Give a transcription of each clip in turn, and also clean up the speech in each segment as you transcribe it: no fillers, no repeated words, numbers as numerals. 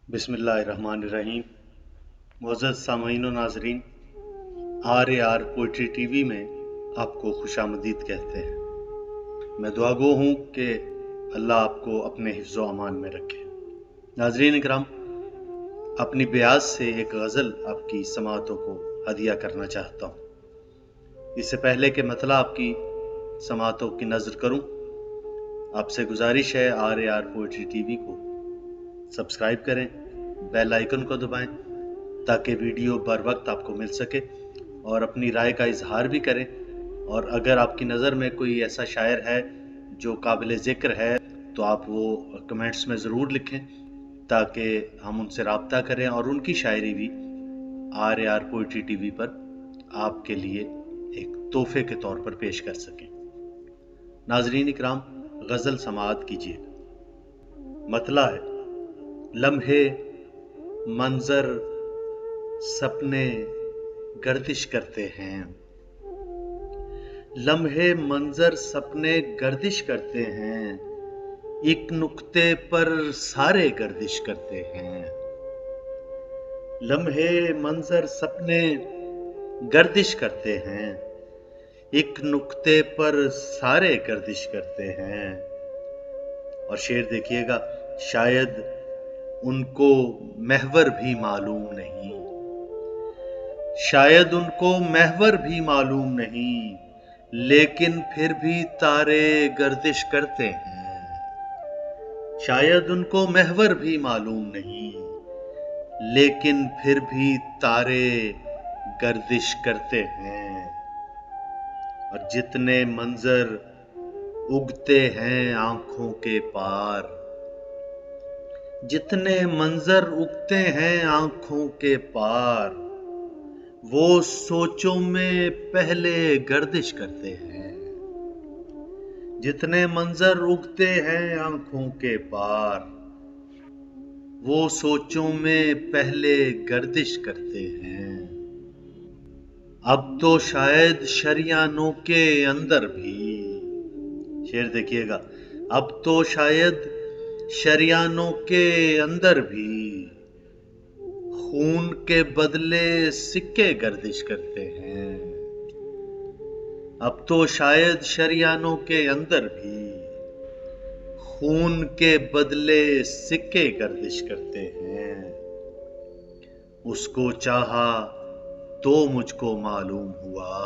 बिस्मिल्लाहिर्रहमानिर्रहीम। मुअज़्ज़ज़ सामईन व नाज़रीन, आर पोइट्री टीवी में आपको खुशामदीद कहते हैं। मैं दुआगो हूँ कि अल्लाह आपको अपने हिफ्ज़ व अमान में रखे। नाज़रीन इकराम, अपनी ब्याज से एक गज़ल आपकी समाअतों को हदिया करना चाहता हूँ। इससे पहले कि मतला आपकी समाअतों की नज़र करूँ, आपसे गुजारिश है आर पोइट्री टीवी को सब्सक्राइब करें, बेल आइकन को दबाएं ताकि वीडियो बर वक्त आपको मिल सके, और अपनी राय का इजहार भी करें। और अगर आपकी नज़र में कोई ऐसा शायर है जो काबिल ज़िक्र है तो आप वो कमेंट्स में ज़रूर लिखें ताकि हम उनसे रब्ता करें और उनकी शायरी भी आर पोइट्री टीवी पर आपके लिए एक तोहफे के तौर पर पेश कर सकें। नाज़रीन इकराम, गज़ल समाअत कीजिए। मतला है, लम्हे मंजर सपने गर्दिश करते हैं, लम्हे मंजर सपने गर्दिश करते हैं, एक नुक्ते पर सारे गर्दिश करते हैं। लम्हे मंजर सपने गर्दिश करते हैं, एक नुक्ते पर सारे गर्दिश करते हैं। और शेर देखिएगा, शायद उनको महवर भी मालूम नहीं, शायद उनको महवर भी मालूम नहीं, लेकिन फिर भी तारे गर्दिश करते हैं। शायद उनको महवर भी मालूम नहीं, लेकिन फिर भी तारे गर्दिश करते हैं। और जितने मंजर उगते हैं आंखों के पार, जितने मंजर उगते हैं आंखों के पार, वो सोचों में पहले गर्दिश करते हैं। जितने मंजर उगते हैं आंखों के पार, वो सोचों में पहले गर्दिश करते हैं। अब तो शायद शरियानों के अंदर भी, शेर देखिएगा, अब तो शायद शरियानों के अंदर भी खून के बदले सिक्के गर्दिश करते हैं। अब तो शायद शरियानों के अंदर भी खून के बदले सिक्के गर्दिश करते हैं। उसको चाहा तो मुझको मालूम हुआ,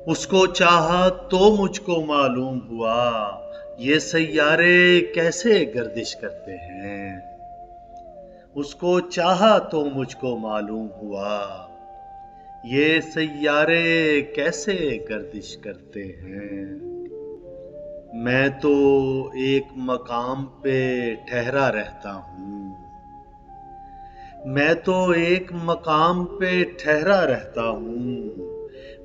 उसको चाहा तो मुझको मालूम हुआ, ये सैयारे कैसे गर्दिश करते हैं। उसको चाहा तो मुझको मालूम हुआ, ये सैयारे कैसे गर्दिश करते हैं। मैं तो एक मकाम पे ठहरा रहता हूँ, मैं तो एक मकाम पे ठहरा रहता हूँ,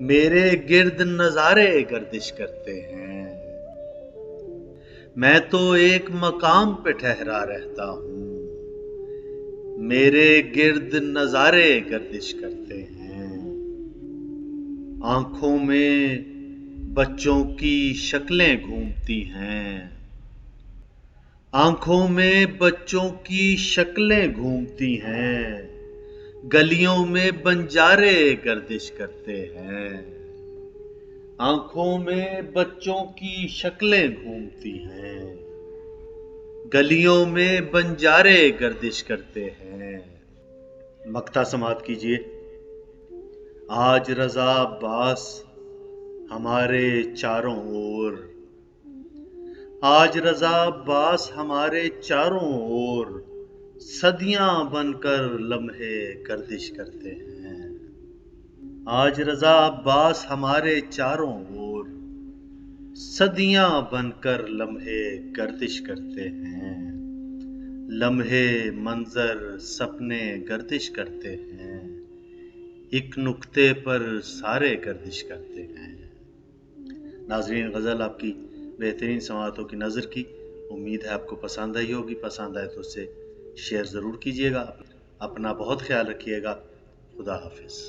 मेरे गिर्द नजारे गर्दिश करते हैं। मैं तो एक मकाम पे ठहरा रहता हूँ, मेरे गिर्द नजारे गर्दिश करते हैं। आंखों में बच्चों की शक्लें घूमती हैं, आंखों में बच्चों की शक्लें घूमती हैं, गलियों में बंजारे गर्दिश करते हैं। आंखों में बच्चों की शक्लें घूमती हैं, गलियों में बंजारे गर्दिश करते हैं। मक्ता समात कीजिए। आज रज़ा अब्बास हमारे चारों ओर, आज रज़ा अब्बास हमारे चारों ओर, सदियां बनकर लम्हे गर्दिश करते हैं। आज रज़ा अब्बास हमारे चारों ओर, सदियां बनकर लम्हे गर्दिश करते हैं। लम्हे मंजर सपने गर्दिश करते हैं, एक नुक्ते पर सारे गर्दिश करते हैं। नाज़रीन, गज़ल आपकी बेहतरीन समाअतों की नज़र की। उम्मीद है आपको पसंद आई होगी। पसंद आए तो उसे शेयर ज़रूर कीजिएगा। अपना बहुत ख्याल रखिएगा। खुदा हाफिज़।